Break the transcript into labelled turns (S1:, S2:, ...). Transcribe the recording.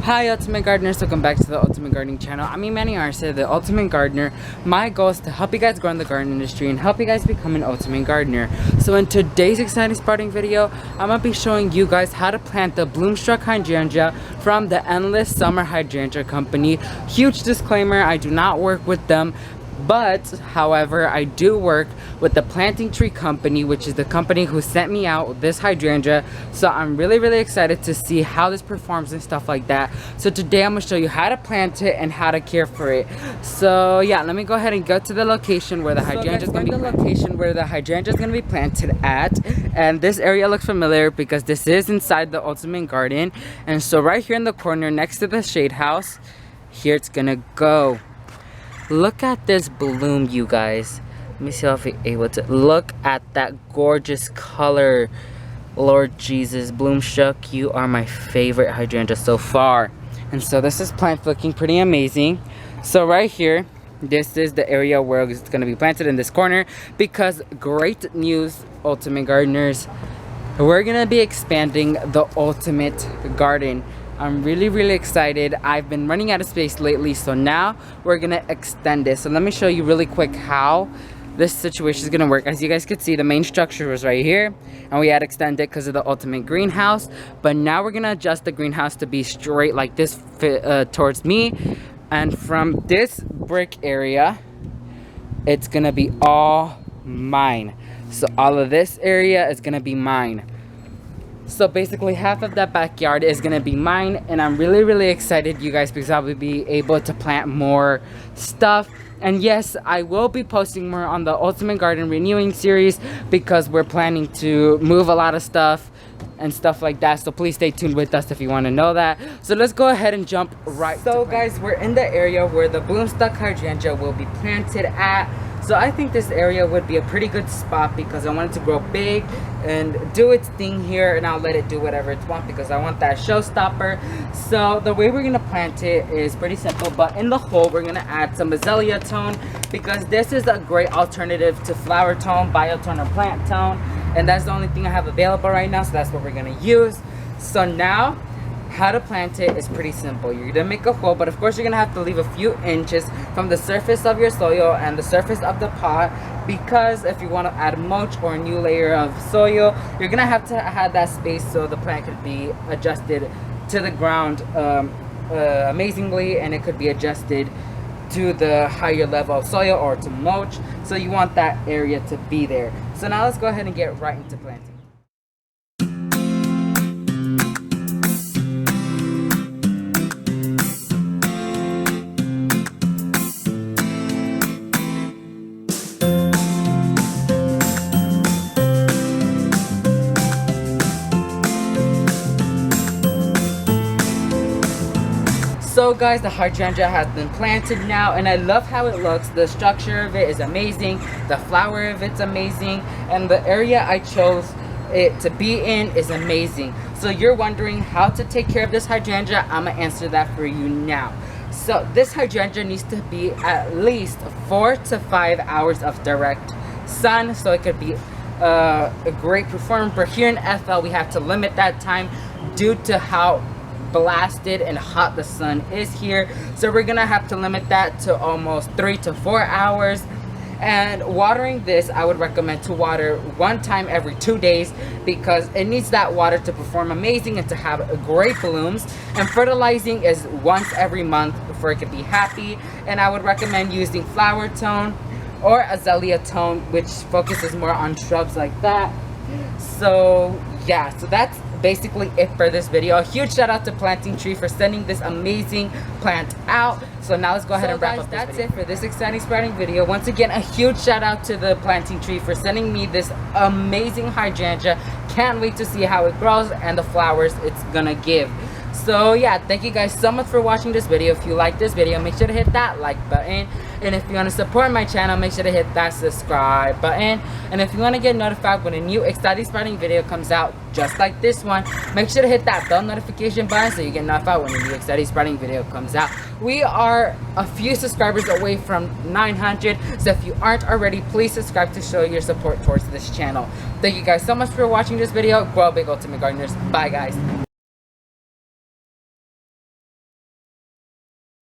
S1: Hi Ultimate Gardeners, welcome back to the Ultimate Gardening channel. I'm Manny Arce, the Ultimate Gardener. My goal is to help you guys grow in the garden industry and help you guys become an Ultimate Gardener. So in today's exciting sprouting video, I'm going to be showing you guys how to plant the Bloom Struck Hydrangea from the Endless Summer Hydrangea Company. Huge disclaimer, I do not work with them. But, however, I do work with the Planting Tree Company, which is the company who sent me out this hydrangea. So I'm really excited to see how this performs and stuff like that. So today I'm going to show you how to plant it and how to care for it. So yeah, let me go ahead and go to the location where the hydrangea is going to be planted at. And this area looks familiar because this is inside the Ultimate Garden. And so right here in the corner next to the shade house, here it's going to go. Look at this bloom, you guys. Let me see if I'm able to look at that gorgeous color. Lord Jesus, Bloom Struck, you are my favorite hydrangea so far. And so this is plant looking pretty amazing. So right here, this is the area where it's going to be planted in this corner, because great news, Ultimate Gardeners, we're going to be expanding the Ultimate Garden. I'm really excited. I've been running out of space lately, so now we're gonna extend this. So let me show you really quick how this situation is gonna work. As you guys can see, the main structure was right here, and we had extended because of the Ultimate greenhouse. But now we're gonna adjust the greenhouse to be straight like this towards me, and from this brick area, it's gonna be all mine. So all of this area is gonna be mine. So basically half of that backyard is gonna be mine, and I'm really excited, you guys, because I'll be able to plant more stuff. And yes, I will be posting more on the Ultimate Garden Renewing series, because we're planning to move a lot of stuff and stuff like that. So please stay tuned with us if you want to know that. So let's go ahead and jump right. So guys, we're in the area where the Bloom Struck Hydrangea will be planted at. So I think this area would be a pretty good spot, because I want it to grow big and do its thing here, and I'll let it do whatever it wants because I want that showstopper. So the way we're going to plant it is pretty simple, but in the hole we're going to add some azalea tone, because this is a great alternative to flower tone, biotone, or plant tone, and that's the only thing I have available right now, so that's what we're going to use. So now, how to plant it is pretty simple. You're gonna make a hole, but of course you're gonna have to leave a few inches from the surface of your soil and the surface of the pot, because if you want to add mulch or a new layer of soil, you're gonna have to have that space so the plant could be adjusted to the ground amazingly, and it could be adjusted to the higher level of soil or to mulch. So you want that area to be there. So now let's go ahead and get right into planting. So guys, the hydrangea has been planted now, and I love how it looks. The structure of it is amazing, the flower of it's amazing, and the area I chose it to be in is amazing. So you're wondering how to take care of this hydrangea. I'm gonna answer that for you now. So this hydrangea needs to be at least 4 to 5 hours of direct sun, so it could be a great performer. But here in FL we have to limit that time due to how blasted and hot the sun is here. So we're gonna have to limit that to almost 3 to 4 hours. And watering this, I would recommend to water 1 time every 2 days, because it needs that water to perform amazing and to have great blooms. And fertilizing is once every month for it to be happy. And I would recommend using flower tone or azalea tone, which focuses more on shrubs like that. So yeah, so that's basically it for this video. A huge shout out to Planting Tree for sending this amazing plant out. So now let's go ahead and wrap up this video. That's it for this exciting sprouting video. Once again, a huge shout out to the Planting Tree for sending me this amazing hydrangea. Can't wait to see how it grows and the flowers it's gonna give. So yeah, thank you guys so much for watching this video. If you like this video, make sure to hit that like button. And if you want to support my channel, make sure to hit that subscribe button. And if you want to get notified when a new exciting sprouting video comes out, just like this one, make sure to hit that bell notification button so you get notified when a new exciting sprouting video comes out. We are a few subscribers away from 900, so if you aren't already, please subscribe to show your support towards this channel. Thank you guys so much for watching this video. Grow big, Ultimate Gardeners. Bye guys.